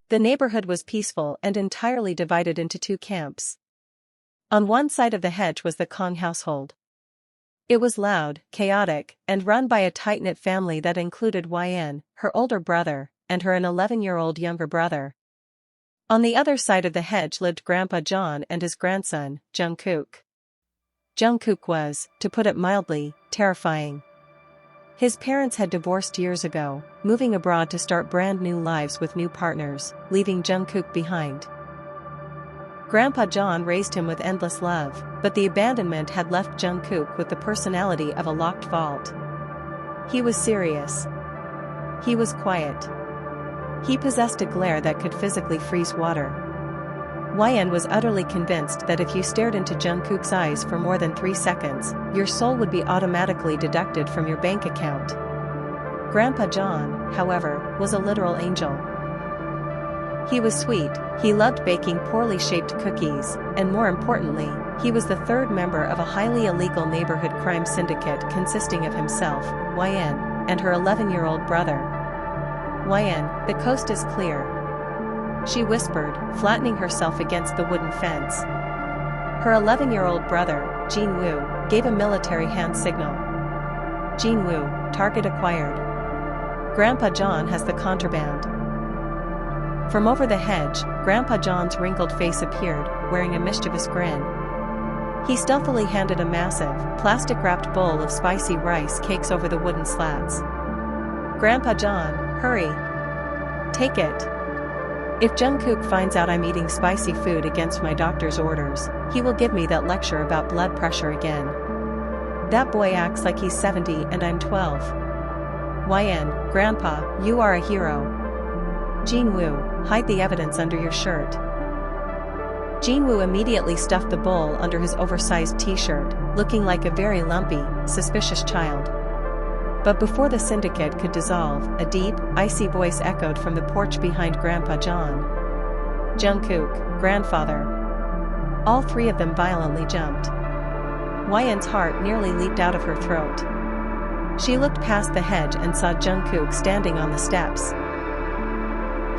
The neighborhood was peaceful and entirely divided into two camps. On one side of the hedge was the Kong household. It was loud, chaotic, and run by a tight-knit family that included YN, her older brother, and her an 11-year-old younger brother. On the other side of the hedge lived Grandpa John and his grandson, Jungkook. Jungkook was, to put it mildly, terrifying. His parents had divorced years ago, moving abroad to start brand new lives with new partners, leaving Jungkook behind. Grandpa John raised him with endless love, but the abandonment had left Jungkook with the personality of a locked vault. He was serious. He was quiet. He possessed a glare that could physically freeze water. YN was utterly convinced that if you stared into Jungkook's eyes for more than 3 seconds, your soul would be automatically deducted from your bank account. Grandpa John, however, was a literal angel. He was sweet, he loved baking poorly shaped cookies, and more importantly, he was the third member of a highly illegal neighborhood crime syndicate consisting of himself, YN, and her 11-year-old brother. YN, the coast is clear, she whispered, flattening herself against the wooden fence. Her 11-year-old brother, Jinwoo, gave a military hand signal. Jinwoo, target acquired. Grandpa John has the contraband. From over the hedge, Grandpa John's wrinkled face appeared, wearing a mischievous grin. He stealthily handed a massive, plastic-wrapped bowl of spicy rice cakes over the wooden slats. Grandpa John, hurry. Take it. If Jungkook finds out I'm eating spicy food against my doctor's orders, he will give me that lecture about blood pressure again. That boy acts like he's 70 and I'm 12. YN, Grandpa, you are a hero. Jinwoo, hide the evidence under your shirt. Jinwoo immediately stuffed the bowl under his oversized t-shirt, looking like a very lumpy, suspicious child. But before the syndicate could dissolve, a deep, icy voice echoed from the porch behind Grandpa John. Jungkook, grandfather. All three of them violently jumped. YN's heart nearly leaped out of her throat. She looked past the hedge and saw Jungkook standing on the steps.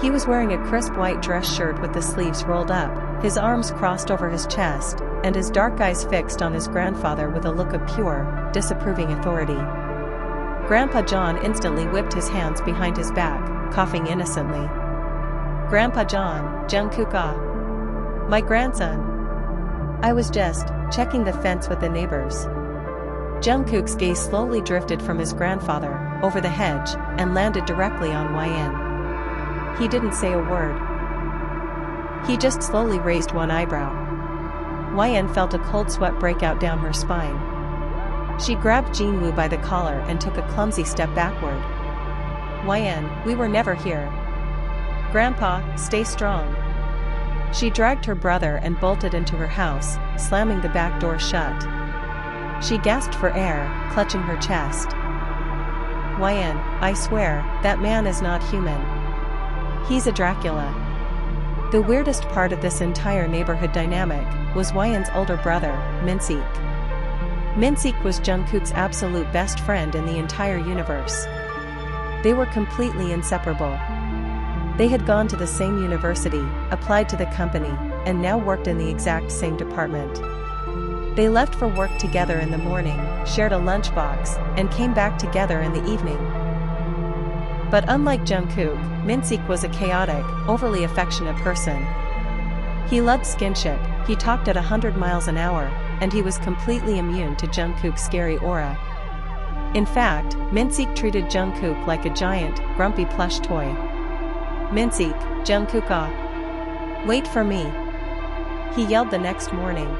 He was wearing a crisp white dress shirt with the sleeves rolled up, his arms crossed over his chest, and his dark eyes fixed on his grandfather with a look of pure, disapproving authority. Grandpa John instantly whipped his hands behind his back, coughing innocently. Grandpa John, Jungkook my grandson. I was just checking the fence with the neighbors. Jungkook's gaze slowly drifted from his grandfather, over the hedge, and landed directly on YN. He didn't say a word. He just slowly raised one eyebrow. YN felt a cold sweat break out down her spine. She grabbed Jinwoo by the collar and took a clumsy step backward. YN, we were never here. Grandpa, stay strong. She dragged her brother and bolted into her house, slamming the back door shut. She gasped for air, clutching her chest. YN, I swear, that man is not human. He's a Dracula. The weirdest part of this entire neighborhood dynamic was YN's older brother, Minseok. Minseok was Jungkook's absolute best friend in the entire universe. They were completely inseparable. They had gone to the same university, applied to the company, and now worked in the exact same department. They left for work together in the morning, shared a lunchbox, and came back together in the evening. But unlike Jungkook, Minseok was a chaotic, overly affectionate person. He loved skinship, he talked at 100 miles an hour, and he was completely immune to Jungkook's scary aura. In fact, Minseok treated Jungkook like a giant, grumpy plush toy. Minseok, Jungkook, wait for me, he yelled the next morning.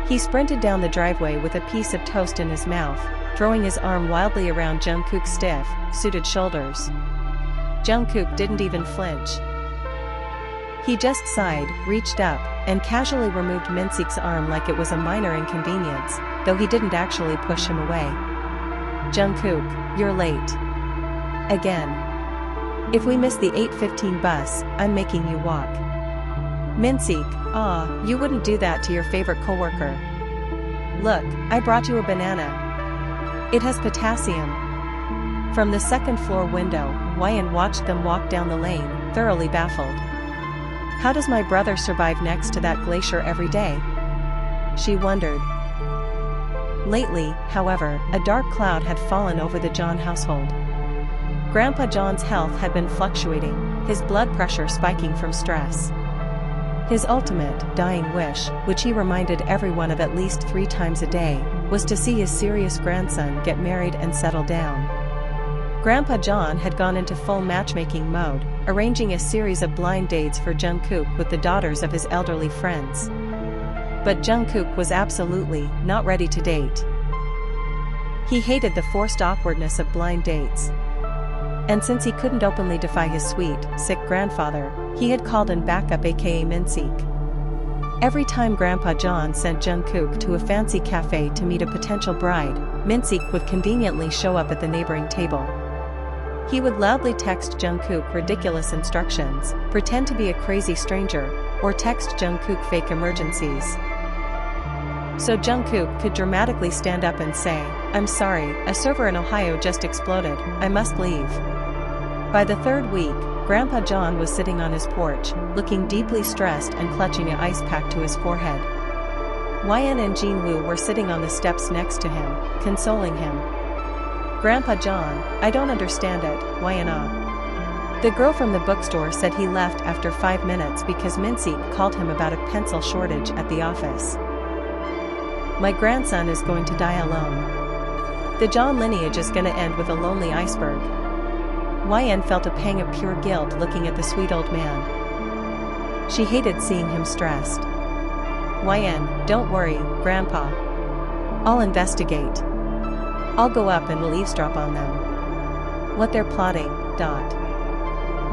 He sprinted down the driveway with a piece of toast in his mouth, throwing his arm wildly around Jungkook's stiff, suited shoulders. Jungkook didn't even flinch. He just sighed, reached up, and casually removed Minseok's arm like it was a minor inconvenience, though he didn't actually push him away. Jungkook, you're late. Again. If we miss the 8:15 bus, I'm making you walk. Minseok, you wouldn't do that to your favorite coworker. Look, I brought you a banana. It has potassium. From the second-floor window, Wyan watched them walk down the lane, thoroughly baffled. How does my brother survive next to that glacier every day? She wondered. Lately, however, a dark cloud had fallen over the John household. Grandpa John's health had been fluctuating, his blood pressure spiking from stress. His ultimate, dying wish, which he reminded everyone of at least 3 times a day, was to see his serious grandson get married and settle down. Grandpa John had gone into full matchmaking mode, arranging a series of blind dates for Jungkook with the daughters of his elderly friends. But Jungkook was absolutely not ready to date. He hated the forced awkwardness of blind dates. And since he couldn't openly defy his sweet, sick grandfather, he had called in backup aka Minseok. Every time Grandpa John sent Jungkook to a fancy cafe to meet a potential bride, Minseok would conveniently show up at the neighboring table. He would loudly text Jungkook ridiculous instructions, pretend to be a crazy stranger, or text Jungkook fake emergencies. So Jungkook could dramatically stand up and say, "I'm sorry, a server in Ohio just exploded, I must leave." By the 3rd week, Grandpa John was sitting on his porch, looking deeply stressed and clutching an ice pack to his forehead. Wyan and Jinwoo were sitting on the steps next to him, consoling him. "Grandpa John, I don't understand it, Wyan. The girl from the bookstore said he left after 5 minutes because Minseok called him about a pencil shortage at the office. My grandson is going to die alone. The John lineage is gonna end with a lonely iceberg." Wyan felt a pang of pure guilt looking at the sweet old man. She hated seeing him stressed. "Wyan, don't worry, Grandpa. I'll investigate. I'll go up and we'll eavesdrop on them. What they're plotting, dot."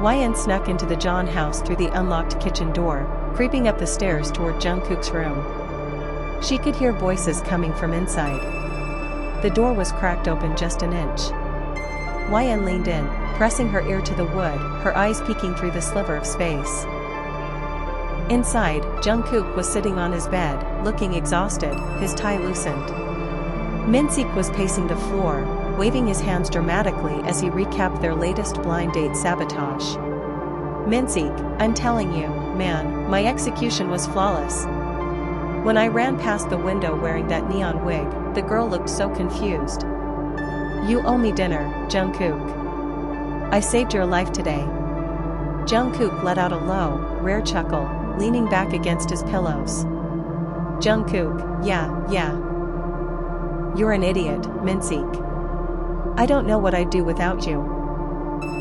Wyan snuck into the John house through the unlocked kitchen door, creeping up the stairs toward Jungkook's room. She could hear voices coming from inside. The door was cracked open just an inch. Wyan leaned in, pressing her ear to the wood, her eyes peeking through the sliver of space. Inside, Jungkook was sitting on his bed, looking exhausted, his tie loosened. Minseok was pacing the floor, waving his hands dramatically as he recapped their latest blind date sabotage. "Minseok, I'm telling you, man, my execution was flawless. When I ran past the window wearing that neon wig, the girl looked so confused. You owe me dinner, Jungkook. I saved your life today." Jungkook let out a low, rare chuckle, leaning back against his pillows. "Jungkook, yeah. You're an idiot, Minseok. I don't know what I'd do without you."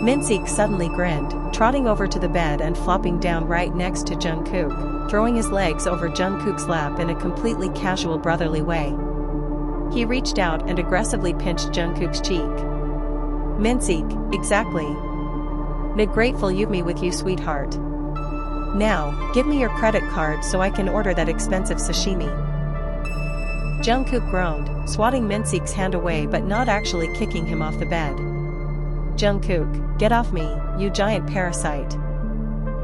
Minseok suddenly grinned, trotting over to the bed and flopping down right next to Jungkook, throwing his legs over Jungkook's lap in a completely casual brotherly way. He reached out and aggressively pinched Jungkook's cheek. "Minseok, exactly. Grateful you've me with you, sweetheart. Now, give me your credit card so I can order that expensive sashimi." Jungkook groaned, swatting Minseok's hand away but not actually kicking him off the bed. "Jungkook, get off me, you giant parasite."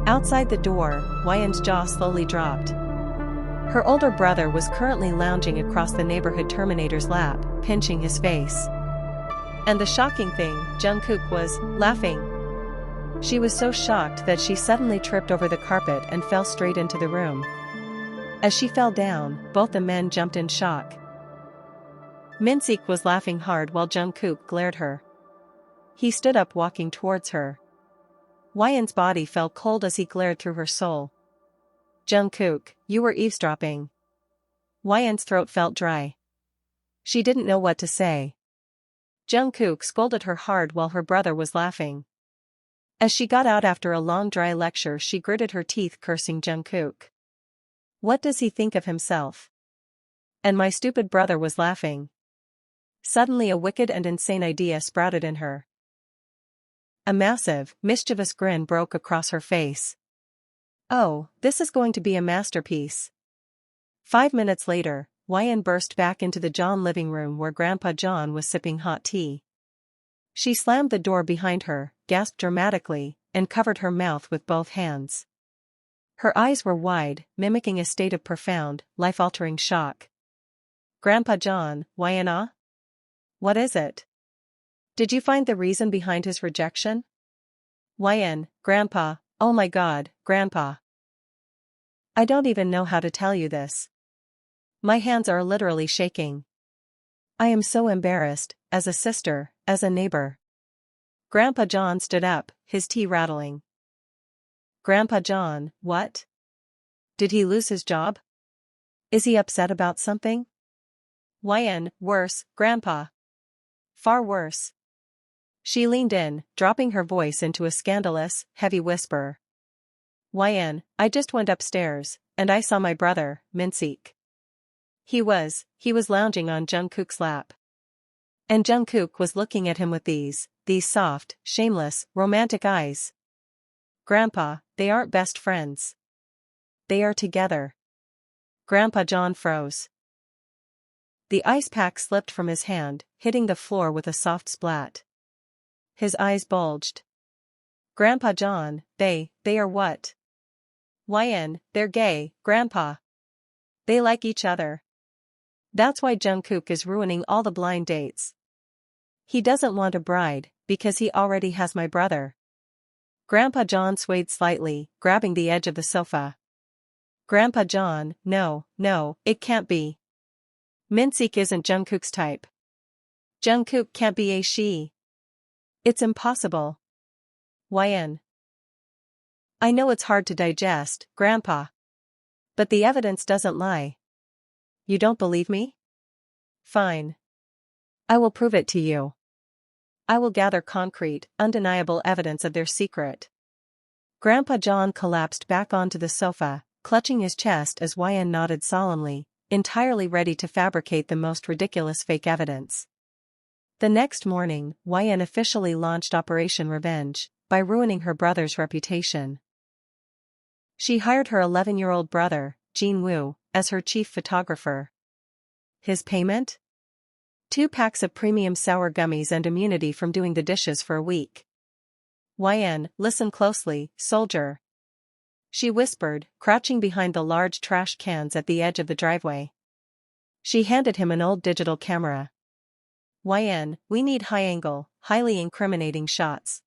Outside the door, Wyan's jaw slowly dropped. Her older brother was currently lounging across the neighborhood Terminator's lap, pinching his face. And the shocking thing, Jungkook was laughing. She was so shocked that she suddenly tripped over the carpet and fell straight into the room. As she fell down, both the men jumped in shock. Minseok was laughing hard while Jungkook glared her. He stood up walking towards her. Wyan's body felt cold as he glared through her soul. "Jungkook, you were eavesdropping." Wyan's throat felt dry. She didn't know what to say. Jungkook scolded her hard while her brother was laughing. As she got out after a long dry lecture, she gritted her teeth, cursing Jungkook. What does he think of himself? And my stupid brother was laughing. Suddenly a wicked and insane idea sprouted in her. A massive, mischievous grin broke across her face. "Oh, this is going to be a masterpiece." 5 minutes later, Wyan burst back into the John living room where Grandpa John was sipping hot tea. She slammed the door behind her, gasped dramatically, and covered her mouth with both hands. Her eyes were wide, mimicking a state of profound, life-altering shock. "Grandpa John, Wyan? What is it?" Did you find the reason behind his rejection? YN, Grandpa, oh my God, Grandpa. I don't even know how to tell you this. My hands are literally shaking. I am so embarrassed, as a sister, as a neighbor. Grandpa John stood up, his tea rattling. Grandpa John, what? Did he lose his job? Is he upset about something? YN, worse, Grandpa. Far worse. She leaned in, dropping her voice into a scandalous, heavy whisper. YN, I just went upstairs, and I saw my brother, Minseok. He was lounging on Jungkook's lap. And Jungkook was looking at him with these soft, shameless, romantic eyes. Grandpa, they aren't best friends. They are together. Grandpa John froze. The ice pack slipped from his hand, hitting the floor with a soft splat. His eyes bulged. Grandpa John, they are what? YN, they're gay, Grandpa. They like each other. That's why Jungkook is ruining all the blind dates. He doesn't want a bride, because he already has my brother. Grandpa John swayed slightly, grabbing the edge of the sofa. Grandpa John, no, it can't be. Minseok isn't Jungkook's type. Jungkook can't be a she. It's impossible. YN. I know it's hard to digest, Grandpa. But the evidence doesn't lie. You don't believe me? Fine. I will prove it to you. I will gather concrete, undeniable evidence of their secret. Grandpa John collapsed back onto the sofa, clutching his chest as YN nodded solemnly, entirely ready to fabricate the most ridiculous fake evidence. The next morning, YN officially launched Operation Revenge, by ruining her brother's reputation. She hired her 11-year-old brother, Jin-woo, as her chief photographer. His payment? 2 packs of premium sour gummies and immunity from doing the dishes for a week. YN, listen closely, soldier. She whispered, crouching behind the large trash cans at the edge of the driveway. She handed him an old digital camera. YN, we need high-angle, highly incriminating shots.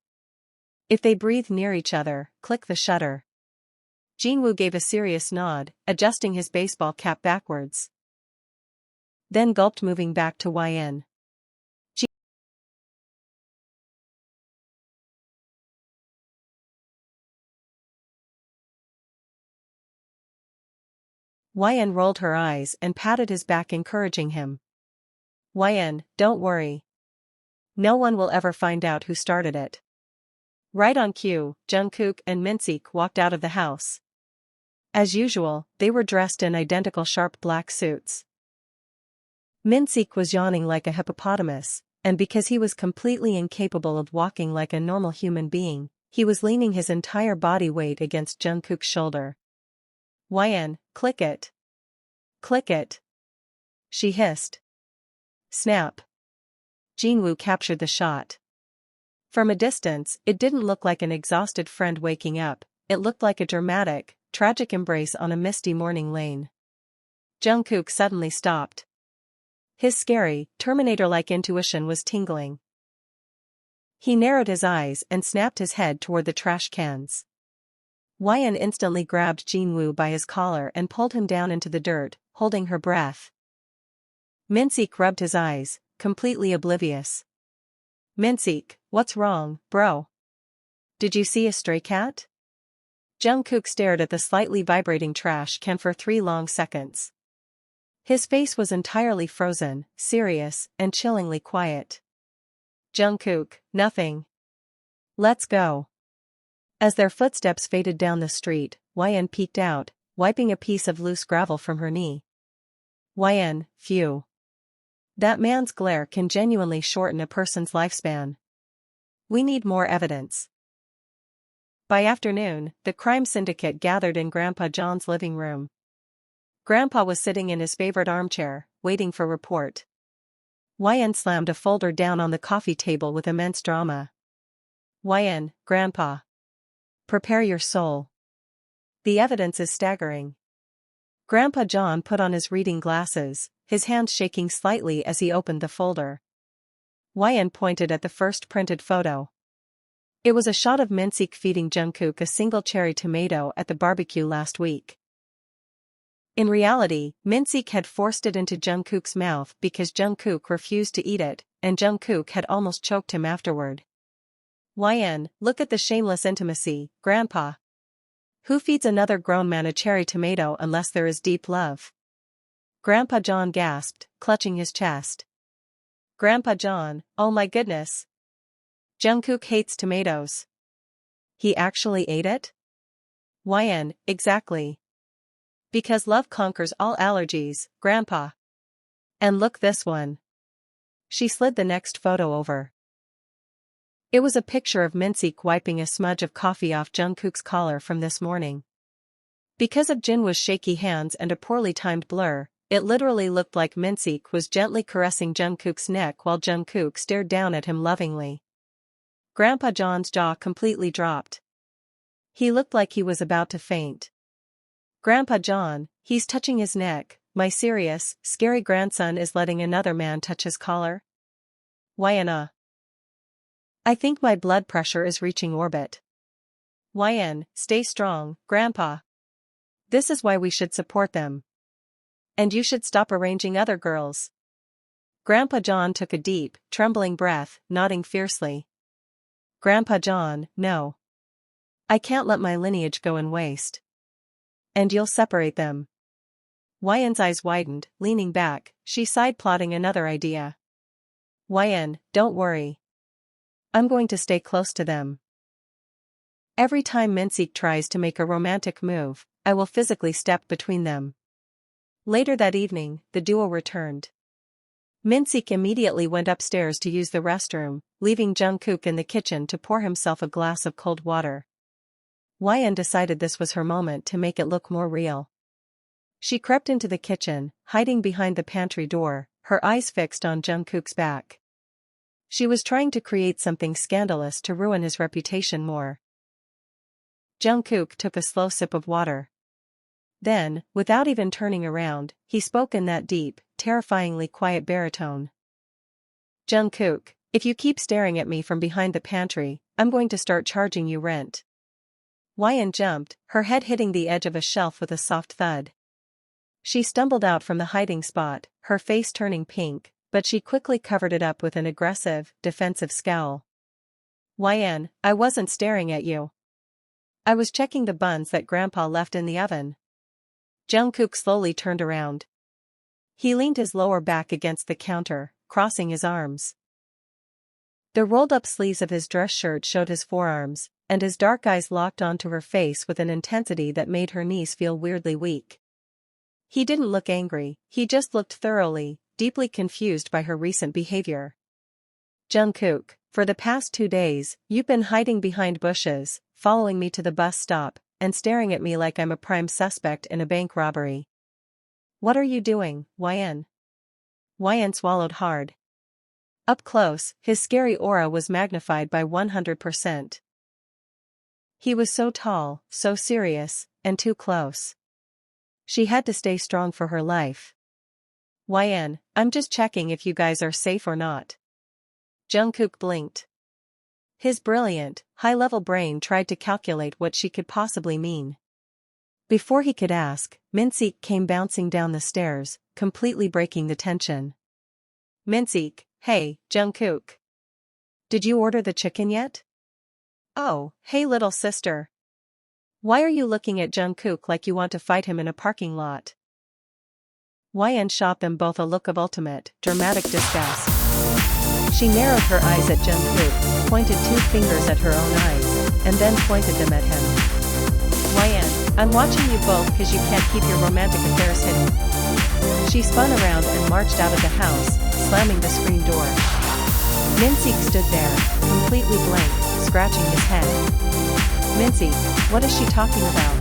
If they breathe near each other, click the shutter. Jin-woo gave a serious nod, adjusting his baseball cap backwards. Then gulped, moving back to YN. YN rolled her eyes and patted his back, encouraging him. YN, don't worry. No one will ever find out who started it. Right on cue, Jungkook and Minseok walked out of the house. As usual, they were dressed in identical sharp black suits. Minseok was yawning like a hippopotamus, and because he was completely incapable of walking like a normal human being, he was leaning his entire body weight against Jungkook's shoulder. YN, click it. Click it. She hissed. Snap. Jin-woo captured the shot. From a distance, it didn't look like an exhausted friend waking up, it looked like a dramatic, tragic embrace on a misty morning lane. Jungkook suddenly stopped. His scary, Terminator-like intuition was tingling. He narrowed his eyes and snapped his head toward the trash cans. YN instantly grabbed Jin-woo by his collar and pulled him down into the dirt, holding her breath. Minseok rubbed his eyes, completely oblivious. Minseok, what's wrong, bro? Did you see a stray cat? Jungkook stared at the slightly vibrating trash can for 3 long seconds. His face was entirely frozen, serious, and chillingly quiet. Jungkook, nothing. Let's go. As their footsteps faded down the street, YN peeked out, wiping a piece of loose gravel from her knee. YN, phew. That man's glare can genuinely shorten a person's lifespan. We need more evidence. By afternoon, the crime syndicate gathered in Grandpa John's living room. Grandpa was sitting in his favorite armchair, waiting for report. YN slammed a folder down on the coffee table with immense drama. YN, Grandpa. Prepare your soul. The evidence is staggering. Grandpa John put on his reading glasses, his hands shaking slightly as he opened the folder. YN pointed at the first printed photo. It was a shot of Minseok feeding Jungkook a single cherry tomato at the barbecue last week. In reality, Minseok had forced it into Jungkook's mouth because Jungkook refused to eat it, and Jungkook had almost choked him afterward. YN, look at the shameless intimacy, Grandpa. Who feeds another grown man a cherry tomato unless there is deep love? Grandpa John gasped, clutching his chest. Grandpa John, oh my goodness. Jungkook hates tomatoes. He actually ate it? YN, exactly. Because love conquers all allergies, Grandpa. And look this one. She slid the next photo over. It was a picture of Minseok wiping a smudge of coffee off Jungkook's collar from this morning. Because of Jinwoo's shaky hands and a poorly timed blur, it literally looked like Minseok was gently caressing Jungkook's neck while Jungkook stared down at him lovingly. Grandpa John's jaw completely dropped. He looked like he was about to faint. Grandpa John, he's touching his neck. My serious, scary grandson is letting another man touch his collar? YN. I think my blood pressure is reaching orbit. YN, stay strong, Grandpa. This is why we should support them. And you should stop arranging other girls. Grandpa John took a deep, trembling breath, nodding fiercely. Grandpa John, no. I can't let my lineage go in waste. And you'll separate them. YN's eyes widened, leaning back, she sighed, plotting another idea. YN, don't worry. I'm going to stay close to them. Every time Minseok tries to make a romantic move, I will physically step between them. Later that evening, the duo returned. Minseok immediately went upstairs to use the restroom, leaving Jungkook in the kitchen to pour himself a glass of cold water. YN decided this was her moment to make it look more real. She crept into the kitchen, hiding behind the pantry door, her eyes fixed on Jungkook's back. She was trying to create something scandalous to ruin his reputation more. Jungkook took a slow sip of water. Then, without even turning around, he spoke in that deep, terrifyingly quiet baritone. Jungkook, if you keep staring at me from behind the pantry, I'm going to start charging you rent. YN jumped, her head hitting the edge of a shelf with a soft thud. She stumbled out from the hiding spot, her face turning pink, but she quickly covered it up with an aggressive, defensive scowl. YN, I wasn't staring at you. I was checking the buns that Grandpa left in the oven. Jungkook slowly turned around. He leaned his lower back against the counter, crossing his arms. The rolled-up sleeves of his dress shirt showed his forearms, and his dark eyes locked onto her face with an intensity that made her knees feel weirdly weak. He didn't look angry, he just looked thoroughly, deeply confused by her recent behavior. Jungkook, for the past 2 days, you've been hiding behind bushes, following me to the bus stop, and staring at me like I'm a prime suspect in a bank robbery. What are you doing, YN? YN swallowed hard. Up close, his scary aura was magnified by 100%. He was so tall, so serious, and too close. She had to stay strong for her life. YN, I'm just checking if you guys are safe or not. Jungkook blinked. His brilliant, high-level brain tried to calculate what she could possibly mean. Before he could ask, Minseok came bouncing down the stairs, completely breaking the tension. Minseok, hey, Jungkook. Did you order the chicken yet? Oh, hey little sister. Why are you looking at Jungkook like you want to fight him in a parking lot? YN shot them both a look of ultimate, dramatic disgust. She narrowed her eyes at Jungkook, pointed 2 fingers at her own eyes, and then pointed them at him. YN, I'm watching you both because you can't keep your romantic affairs hidden. She spun around and marched out of the house, slamming the screen door. Minseok stood there, completely blank, scratching his head. Minseok, what is she talking about?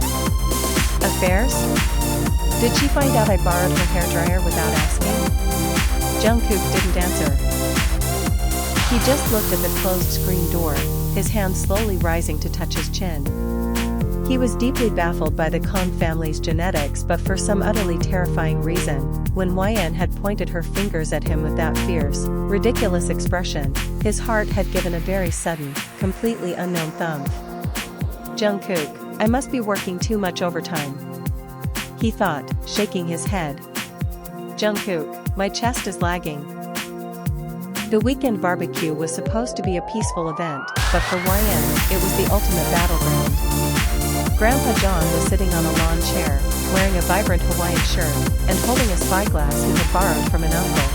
Affairs? Did she find out I borrowed her hairdryer without asking? Jungkook didn't answer. He just looked at the closed screen door, his hand slowly rising to touch his chin. He was deeply baffled by the Kong family's genetics, but for some utterly terrifying reason, when YN had pointed her fingers at him with that fierce, ridiculous expression, his heart had given a very sudden, completely unknown thump. Jungkook, I must be working too much overtime, he thought, shaking his head. Jungkook, my chest is lagging. The weekend barbecue was supposed to be a peaceful event, but for YN, it was the ultimate battleground. Grandpa John was sitting on a lawn chair, wearing a vibrant Hawaiian shirt, and holding a spyglass he had borrowed from an uncle.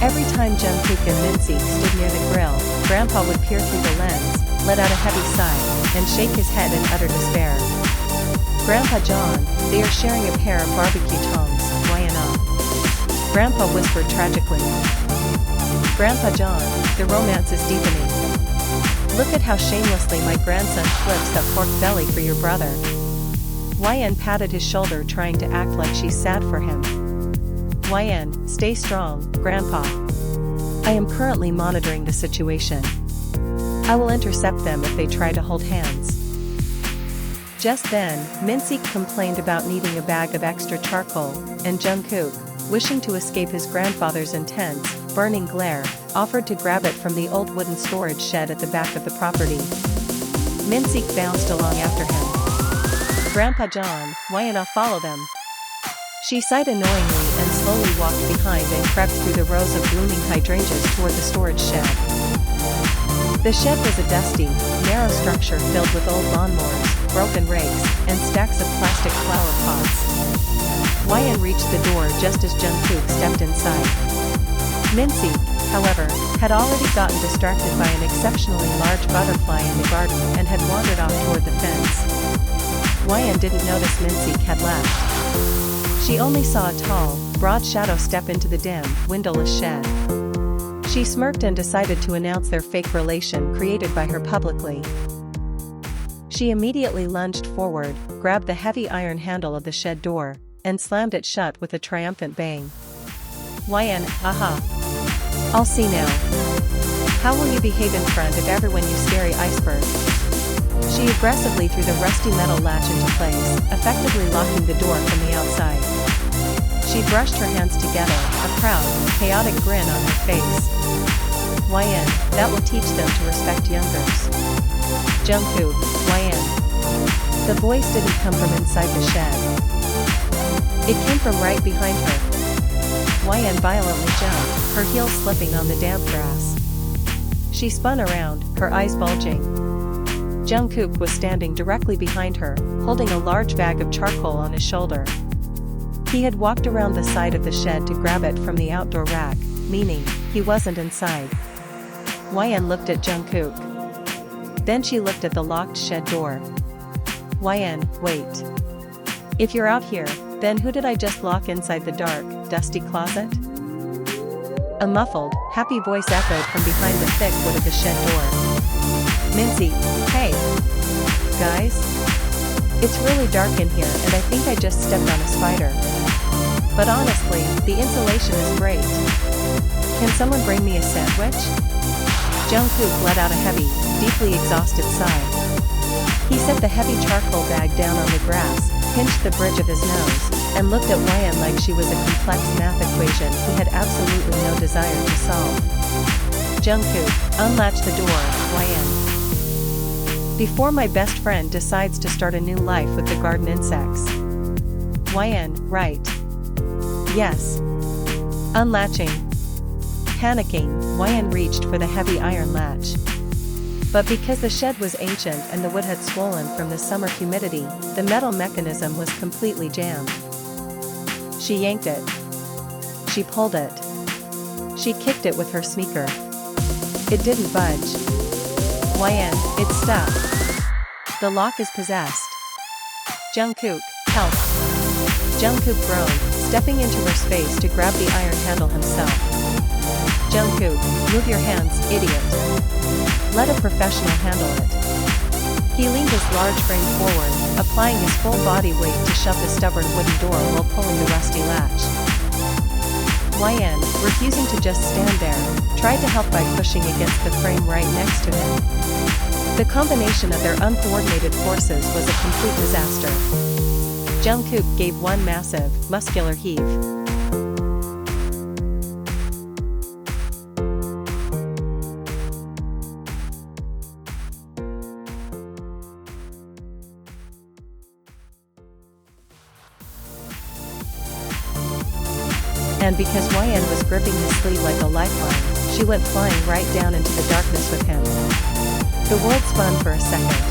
Every time Jungkook and Minseok stood near the grill, Grandpa would peer through the lens, let out a heavy sigh, and shake his head in utter despair. Grandpa John, they are sharing a pair of barbecue tongs, YNO. Grandpa whispered tragically. Grandpa John, the romance is deepening. Look at how shamelessly my grandson flips that pork belly for your brother. YN patted his shoulder, trying to act like she's sad for him. YN, stay strong, Grandpa. I am currently monitoring the situation. I will intercept them if they try to hold hands. Just then, Minseok complained about needing a bag of extra charcoal, and Jungkook, wishing to escape his grandfather's intense, burning glare, offered to grab it from the old wooden storage shed at the back of the property. Minseok bounced along after him. Grandpa John, YN, follow them. She sighed annoyingly and slowly walked behind and crept through the rows of blooming hydrangeas toward the storage shed. The shed was a dusty, narrow structure filled with old lawnmowers, broken rakes, and stacks of plastic flower pots. YN reached the door just as Jungkook stepped inside. Minseok, however, had already gotten distracted by an exceptionally large butterfly in the garden and had wandered off toward the fence. YN didn't notice Minseok had left. She only saw a tall, broad shadow step into the dim, windowless shed. She smirked and decided to announce their fake relation created by her publicly. She immediately lunged forward, grabbed the heavy iron handle of the shed door, and slammed it shut with a triumphant bang. YN, aha. I'll see now. How will you behave in front of everyone, you scary iceberg? She aggressively threw the rusty metal latch into place, effectively locking the door from the outside. She brushed her hands together, a proud, chaotic grin on her face. YN, that will teach them to respect youngers. Jungkook, YN. The voice didn't come from inside the shed. It came from right behind her. YN violently jumped, her heels slipping on the damp grass. She spun around, her eyes bulging. Jungkook was standing directly behind her, holding a large bag of charcoal on his shoulder. He had walked around the side of the shed to grab it from the outdoor rack, meaning, he wasn't inside. YN looked at Jungkook. Then she looked at the locked shed door. YN, wait. If you're out here, then who did I just lock inside the dark, dusty closet? A muffled, happy voice echoed from behind the thick wood of the shed door. Minseok, hey. Guys? It's really dark in here and I think I just stepped on a spider. But honestly, the insulation is great. Can someone bring me a sandwich? Jungkook let out a heavy, deeply exhausted sigh. He set the heavy charcoal bag down on the grass, pinched the bridge of his nose, and looked at YN like she was a complex math equation he had absolutely no desire to solve. Jungkook, unlatch the door, YN. Before my best friend decides to start a new life with the garden insects. YN, right. Yes. Unlatching. Panicking, YN reached for the heavy iron latch. But because the shed was ancient and the wood had swollen from the summer humidity, the metal mechanism was completely jammed. She yanked it. She pulled it. She kicked it with her sneaker. It didn't budge. YN, it's stuck. The lock is possessed. Jungkook, help. Jungkook groaned, stepping into her space to grab the iron handle himself. Jungkook, move your hands, idiot. Let a professional handle it. He leaned his large frame forward, applying his full body weight to shove the stubborn wooden door while pulling the rusty latch. YN, refusing to just stand there, tried to help by pushing against the frame right next to him. The combination of their uncoordinated forces was a complete disaster. Jungkook gave one massive, muscular heave. And because YN was gripping his sleeve like a lifeline, she went flying right down into the darkness with him. The world spun for a second.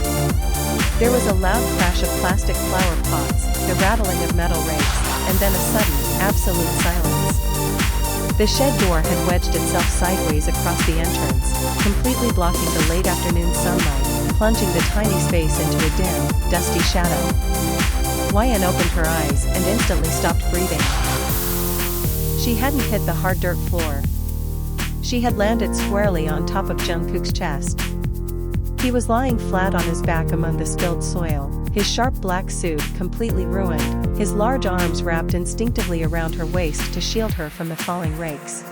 There was a loud crash of plastic flower pots, the rattling of metal rakes, and then a sudden, absolute silence. The shed door had wedged itself sideways across the entrance, completely blocking the late afternoon sunlight, plunging the tiny space into a dim, dusty shadow. YN opened her eyes and instantly stopped breathing. She hadn't hit the hard dirt floor. She had landed squarely on top of Jungkook's chest. He was lying flat on his back among the spilled soil, his sharp black suit completely ruined, his large arms wrapped instinctively around her waist to shield her from the falling rakes.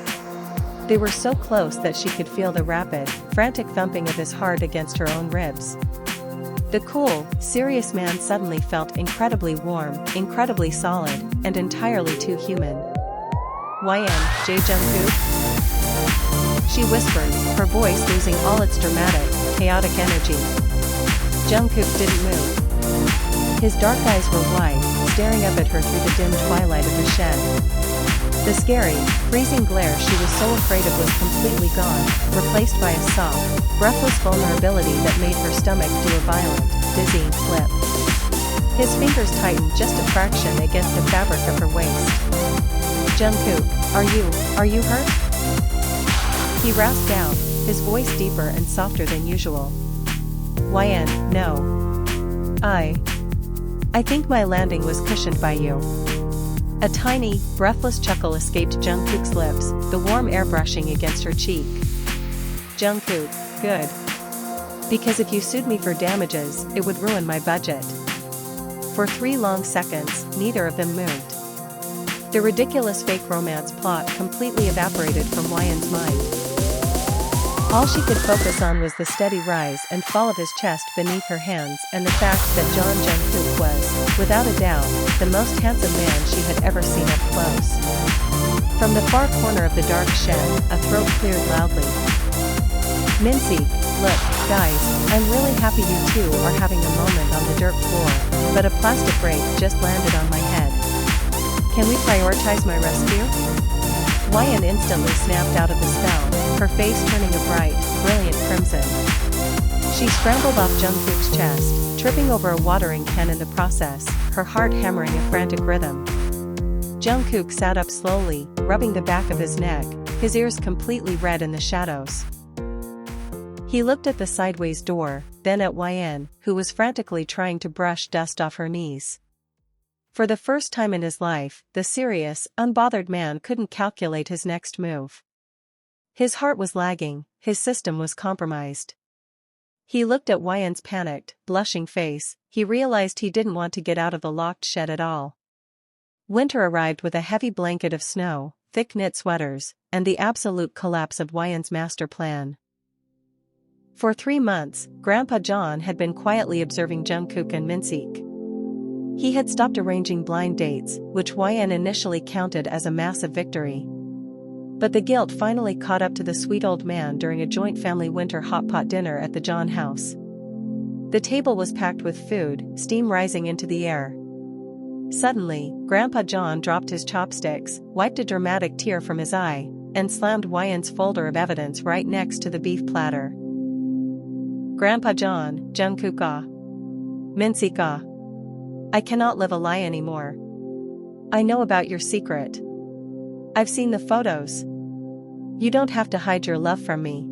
They were so close that she could feel the rapid, frantic thumping of his heart against her own ribs. The cool, serious man suddenly felt incredibly warm, incredibly solid, and entirely too human. YN, J. Jungkook? She whispered, her voice losing all its dramatic, chaotic energy. Jungkook didn't move. His dark eyes were wide, staring up at her through the dim twilight of the shed. The scary, freezing glare she was so afraid of was completely gone, replaced by a soft, breathless vulnerability that made her stomach do a violent, dizzying flip. His fingers tightened just a fraction against the fabric of her waist. Jungkook, are you hurt? He rasped out, his voice deeper and softer than usual. YN, no. I think my landing was cushioned by you. A tiny, breathless chuckle escaped Jungkook's lips, the warm air brushing against her cheek. Jungkook, good. Because if you sued me for damages, it would ruin my budget. For 3 long seconds, neither of them moved. The ridiculous fake romance plot completely evaporated from YN's mind. All she could focus on was the steady rise and fall of his chest beneath her hands and the fact that John Jungkook was, without a doubt, the most handsome man she had ever seen up close. From the far corner of the dark shed, a throat cleared loudly. Minseok, look, guys, I'm really happy you two are having a moment on the dirt floor, but a plastic rake just landed on my head. Can we prioritize my rescue? YN instantly snapped out of the spell, her face turning a bright, brilliant crimson. She scrambled off Jungkook's chest, tripping over a watering can in the process, her heart hammering a frantic rhythm. Jungkook sat up slowly, rubbing the back of his neck, his ears completely red in the shadows. He looked at the sideways door, then at YN, who was frantically trying to brush dust off her knees. For the first time in his life, the serious, unbothered man couldn't calculate his next move. His heart was lagging, his system was compromised. He looked at YN's panicked, blushing face, he realized he didn't want to get out of the locked shed at all. Winter arrived with a heavy blanket of snow, thick knit sweaters, and the absolute collapse of YN's master plan. For 3 months, Grandpa John had been quietly observing Jungkook and Minseok. He had stopped arranging blind dates, which YN initially counted as a massive victory. But the guilt finally caught up to the sweet old man during a joint family winter hot pot dinner at the John house. The table was packed with food, steam rising into the air. Suddenly, Grandpa John dropped his chopsticks, wiped a dramatic tear from his eye, and slammed YN's folder of evidence right next to the beef platter. Grandpa John, Jungkook, Minseok, I cannot live a lie anymore. I know about your secret. I've seen the photos. You don't have to hide your love from me.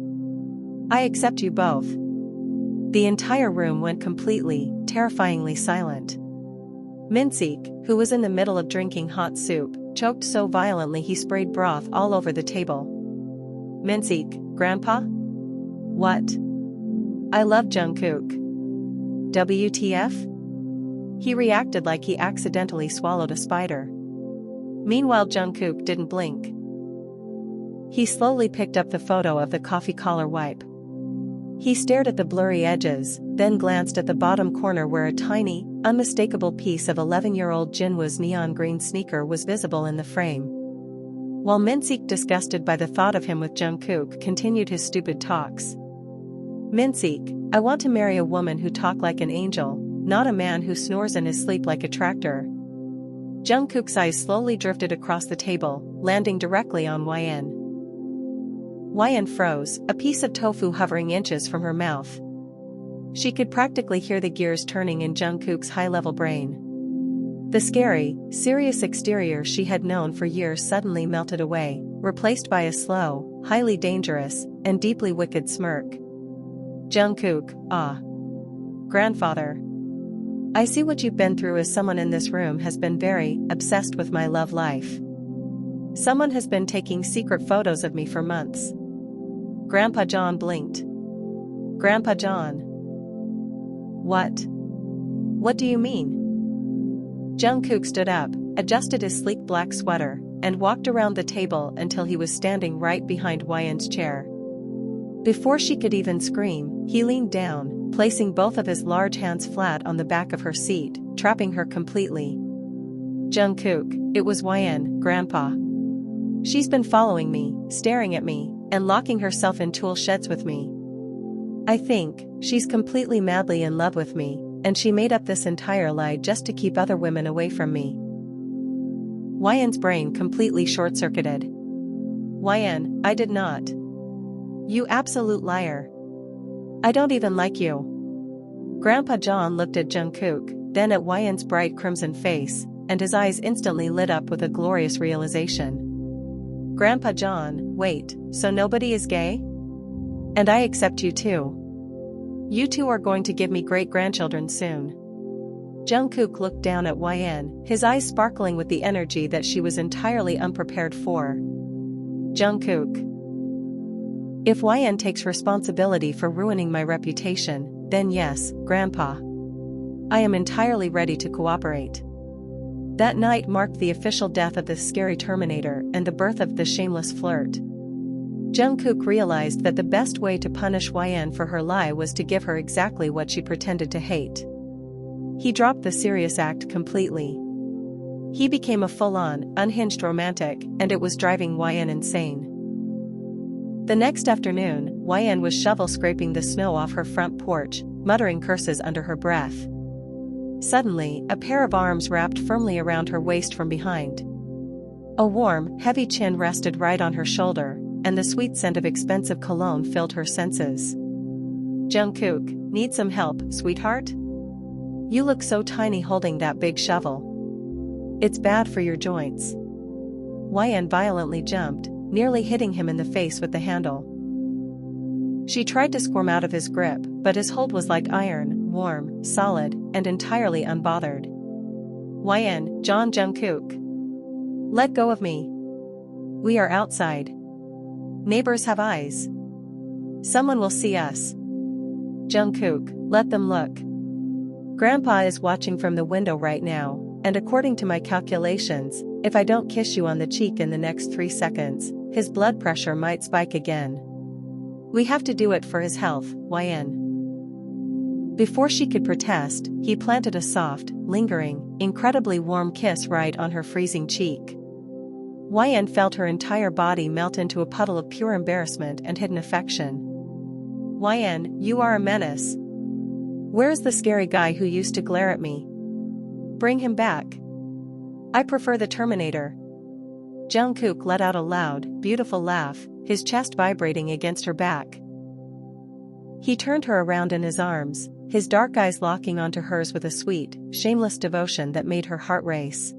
I accept you both. The entire room went completely, terrifyingly silent. Minseok, who was in the middle of drinking hot soup, choked so violently he sprayed broth all over the table. Minseok, Grandpa? What? I love Jungkook. WTF? He reacted like he accidentally swallowed a spider. Meanwhile, Jungkook didn't blink. He slowly picked up the photo of the coffee collar wipe. He stared at the blurry edges, then glanced at the bottom corner where a tiny, unmistakable piece of 11-year-old Jinwoo's neon green sneaker was visible in the frame. While Minseok, disgusted by the thought of him with Jungkook, continued his stupid talks. Minseok, I want to marry a woman who talks like an angel, not a man who snores in his sleep like a tractor. Jungkook's eyes slowly drifted across the table, landing directly on YN. YN froze, a piece of tofu hovering inches from her mouth. She could practically hear the gears turning in Jungkook's high-level brain. The scary, serious exterior she had known for years suddenly melted away, replaced by a slow, highly dangerous, and deeply wicked smirk. Jungkook, grandfather. I see what you've been through, as someone in this room has been very obsessed with my love life. Someone has been taking secret photos of me for months. Grandpa John blinked. Grandpa John. What? What do you mean? Jungkook stood up, adjusted his sleek black sweater, and walked around the table until he was standing right behind YN's chair. Before she could even scream, he leaned down, placing both of his large hands flat on the back of her seat, trapping her completely. Jungkook, it was YN, Grandpa. She's been following me, staring at me, and locking herself in tool sheds with me. I think she's completely madly in love with me, and she made up this entire lie just to keep other women away from me. YN's brain completely short-circuited. YN, I did not. You absolute liar. I don't even like you. Grandpa John looked at Jungkook, then at YN's bright crimson face, and his eyes instantly lit up with a glorious realization. Grandpa John, wait, so nobody is gay? And I accept you too. You two are going to give me great-grandchildren soon. Jungkook looked down at YN, his eyes sparkling with the energy that she was entirely unprepared for. Jungkook. If YN takes responsibility for ruining my reputation, then yes, Grandpa. I am entirely ready to cooperate. That night marked the official death of the scary Terminator and the birth of the shameless flirt. Jungkook realized that the best way to punish YN for her lie was to give her exactly what she pretended to hate. He dropped the serious act completely. He became a full-on, unhinged romantic, and it was driving YN insane. The next afternoon, YN was shovel-scraping the snow off her front porch, muttering curses under her breath. Suddenly, a pair of arms wrapped firmly around her waist from behind. A warm, heavy chin rested right on her shoulder, and the sweet scent of expensive cologne filled her senses. Jungkook, need some help, sweetheart? You look so tiny holding that big shovel. It's bad for your joints. YN violently jumped, nearly hitting him in the face with the handle. She tried to squirm out of his grip, but his hold was like iron, warm, solid, and entirely unbothered. YN, John Jungkook. Let go of me. We are outside. Neighbors have eyes. Someone will see us. Jungkook, let them look. Grandpa is watching from the window right now, and according to my calculations, if I don't kiss you on the cheek in the next 3 seconds, his blood pressure might spike again. We have to do it for his health, YN. Before she could protest, he planted a soft, lingering, incredibly warm kiss right on her freezing cheek. YN felt her entire body melt into a puddle of pure embarrassment and hidden affection. YN, you are a menace. Where's the scary guy who used to glare at me? Bring him back. I prefer the Terminator. Jungkook let out a loud, beautiful laugh, his chest vibrating against her back. He turned her around in his arms, his dark eyes locking onto hers with a sweet, shameless devotion that made her heart race.